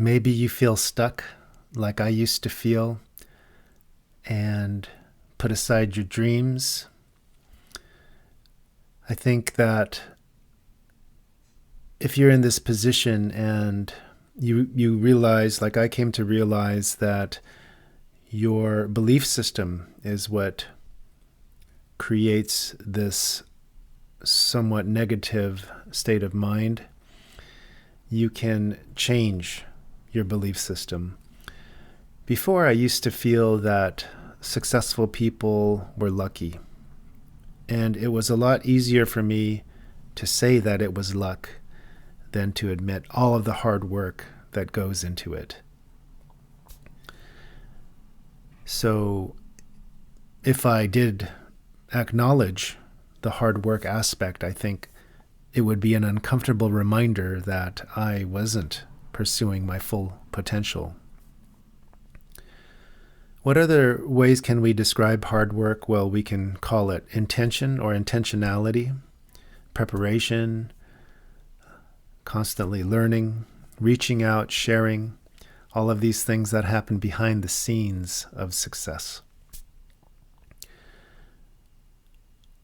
Maybe you feel stuck like I used to feel and put aside your dreams. I think that if you're in this position and you realize, like I came to realize, that your belief system is what creates this somewhat negative state of mind, you can change your belief system. Before, I used to feel that successful people were lucky, and it was a lot easier for me to say that it was luck than to admit all of the hard work that goes into it. So if I did acknowledge the hard work aspect, I think it would be an uncomfortable reminder that I wasn't pursuing my full potential. What other ways can we describe hard work? Well, we can call it intention or intentionality, preparation, constantly learning, reaching out, sharing, all of these things that happen behind the scenes of success.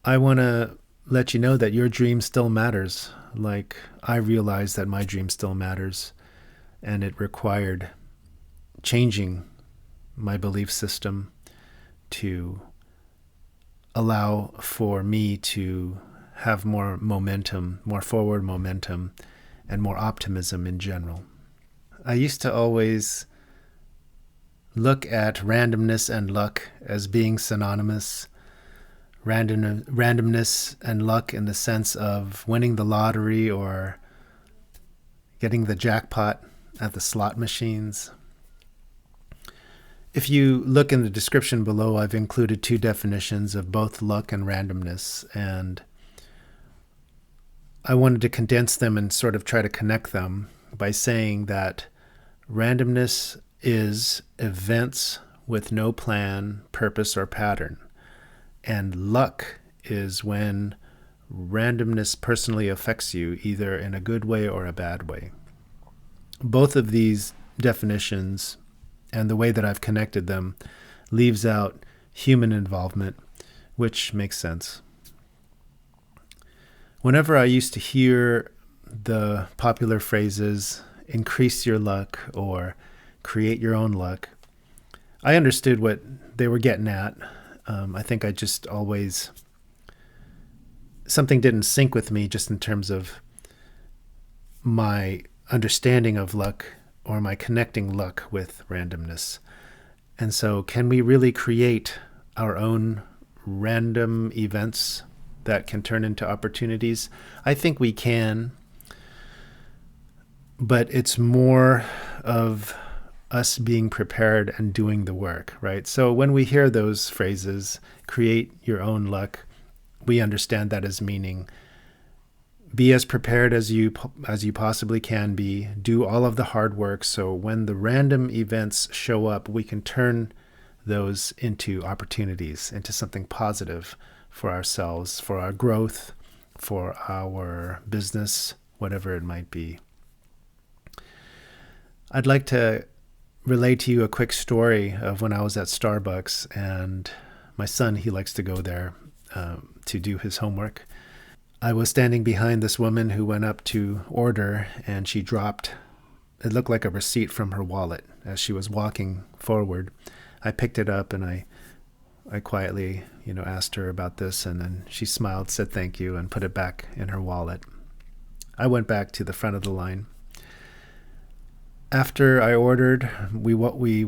I want to let you know that your dream still matters. Like I realize that my dream still matters, and it required changing my belief system to allow for me to have more momentum, more forward momentum, and more optimism in general. I used to always look at randomness and luck as being synonymous. Randomness and luck in the sense of winning the lottery or getting the jackpot at the slot machines. If you look in the description below, I've included 2 definitions of both luck and randomness, and I wanted to condense them and sort of try to connect them by saying that randomness is events with no plan, purpose, or pattern. And luck is when randomness personally affects you, either in a good way or a bad way. Both of these definitions and the way that I've connected them leaves out human involvement, which makes sense. Whenever I used to hear the popular phrases, increase your luck or create your own luck, I understood what they were getting at. I think I just always, something didn't sync with me just in terms of my understanding of luck or my connecting luck with randomness. And so can we really create our own random events that can turn into opportunities? I think we can, but it's more of us being prepared and doing the work, right? So when we hear those phrases, create your own luck, we understand that as meaning be as prepared as you possibly can be, do all of the hard work, so when the random events show up, we can turn those into opportunities, into something positive for ourselves, for our growth, for our business, whatever it might be. I'd like to relate to you a quick story of when I was at Starbucks, and my son, he likes to go there to do his homework. I was standing behind this woman who went up to order, and she dropped, it looked like a receipt from her wallet as she was walking forward. I picked it up and I quietly, asked her about this, and then she smiled, said thank you, and put it back in her wallet. I went back to the front of the line. After I ordered, we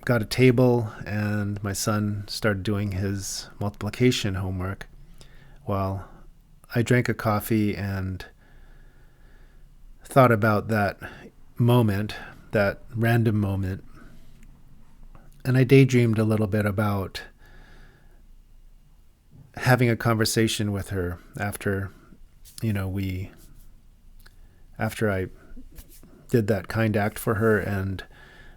got a table, and my son started doing his multiplication homework while I drank a coffee and thought about that moment, that random moment. And I daydreamed a little bit about having a conversation with her after I did that kind act for her, and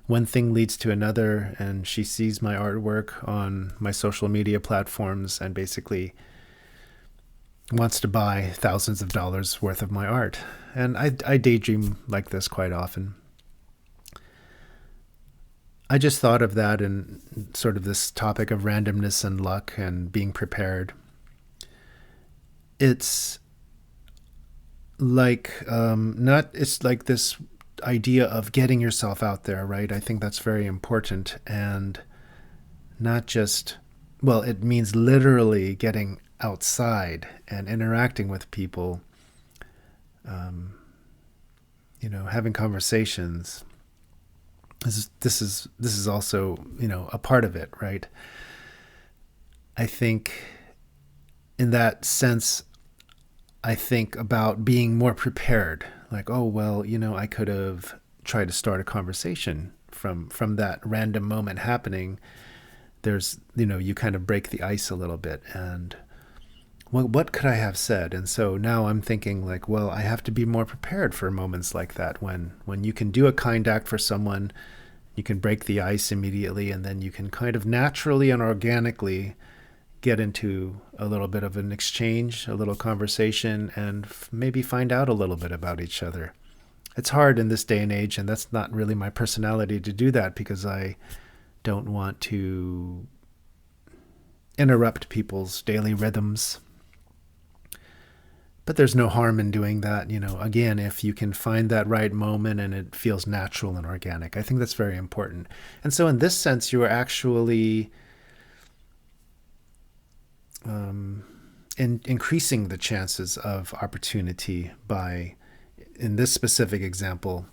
one thing leads to another, and she sees my artwork on my social media platforms and basically wants to buy thousands of dollars worth of my art. And I daydream like this quite often. I just thought of that in sort of this topic of randomness and luck and being prepared. It's like not. It's like this idea of getting yourself out there, right? I think that's very important, and not just, well, it means literally getting outside and interacting with people, um, having conversations. This is also, a part of it, right? I think in that sense, I think about being more prepared. Like, oh well, I could have tried to start a conversation from that random moment happening. There's, you kind of break the ice a little bit, and what could I have said? And so now I'm thinking like, well, I have to be more prepared for moments like that when you can do a kind act for someone, you can break the ice immediately, and then you can kind of naturally and organically get into a little bit of an exchange, a little conversation, and maybe find out a little bit about each other. It's hard in this day and age, and that's not really my personality to do that because I don't want to interrupt people's daily rhythms. But there's no harm in doing that, again, if you can find that right moment and it feels natural and organic. I think that's very important. And so in this sense, you are actually increasing the chances of opportunity by, in this specific example,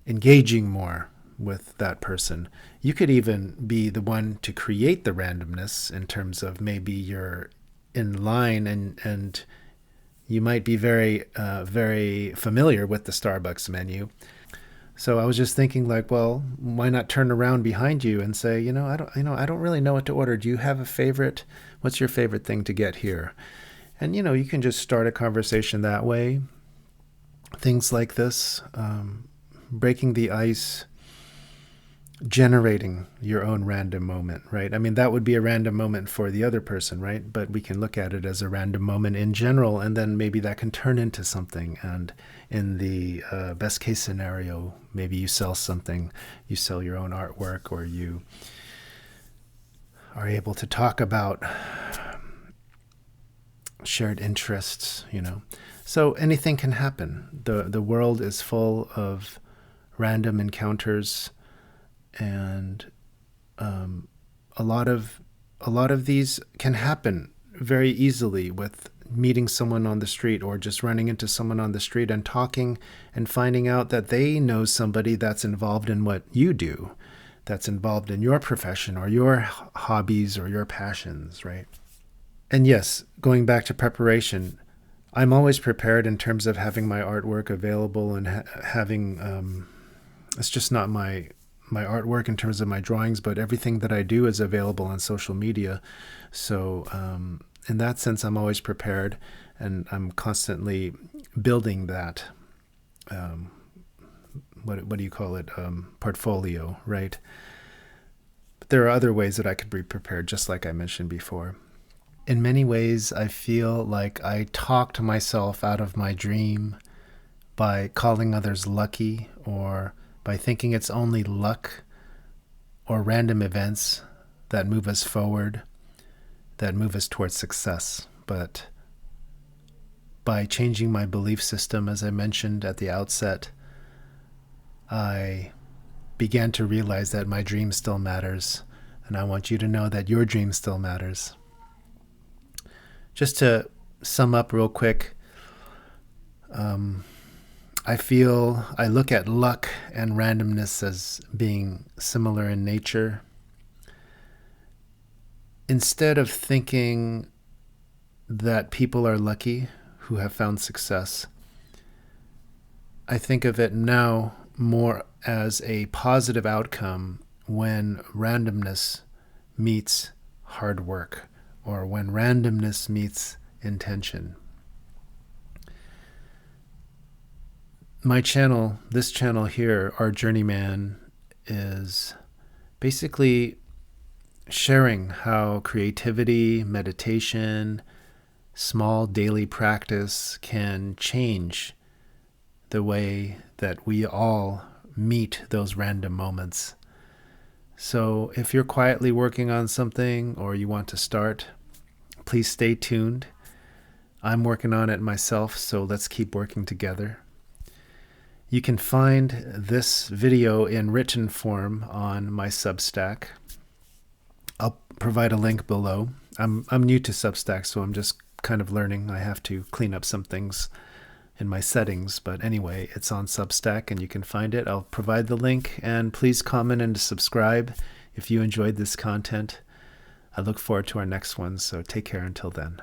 engaging more with that person. You could even be the one to create the randomness in terms of maybe you're in line and you might be very, very familiar with the Starbucks menu. So I was just thinking, like, well, why not turn around behind you and say, I don't really know what to order. Do you have a favorite? What's your favorite thing to get here? And you can just start a conversation that way. Things like this, breaking the ice, generating your own random moment, right? I mean, that would be a random moment for the other person, right? But we can look at it as a random moment in general, and then maybe that can turn into something. And in the best case scenario, maybe you sell something, you sell your own artwork, or you are able to talk about shared interests, So anything can happen. The world is full of random encounters, and a lot of these can happen very easily with meeting someone on the street or just running into someone on the street and talking and finding out that they know somebody that's involved in what you do, that's involved in your profession or your hobbies or your passions, right? And yes, going back to preparation, I'm always prepared in terms of having my artwork available and having, it's just not my artwork in terms of my drawings, but everything that I do is available on social media. So in that sense, I'm always prepared, and I'm constantly building that, what do you call it, portfolio, right? But there are other ways that I could be prepared, just like I mentioned before. In many ways, I feel like I talked myself out of my dream by calling others lucky, or by thinking it's only luck or random events that move us forward, that move us towards success. But by changing my belief system, as I mentioned at the outset, I began to realize that my dream still matters, and I want you to know that your dream still matters. Just to sum up real quick, I look at luck and randomness as being similar in nature. Instead of thinking that people are lucky who have found success, I think of it now more as a positive outcome when randomness meets hard work, or when randomness meets intention. This channel here, Our Journeyman, is basically sharing how creativity, meditation, small daily practice can change the way that we all meet those random moments. So if you're quietly working on something or you want to start, please stay tuned. I'm working on it myself, so let's keep working together. You can find this video in written form on my Substack. I'll provide a link below. I'm new to Substack, so I'm just kind of learning. I have to clean up some things in my settings, but anyway, it's on Substack and you can find it. I'll provide the link, and please comment and subscribe if you enjoyed this content. I look forward to our next one, so take care until then.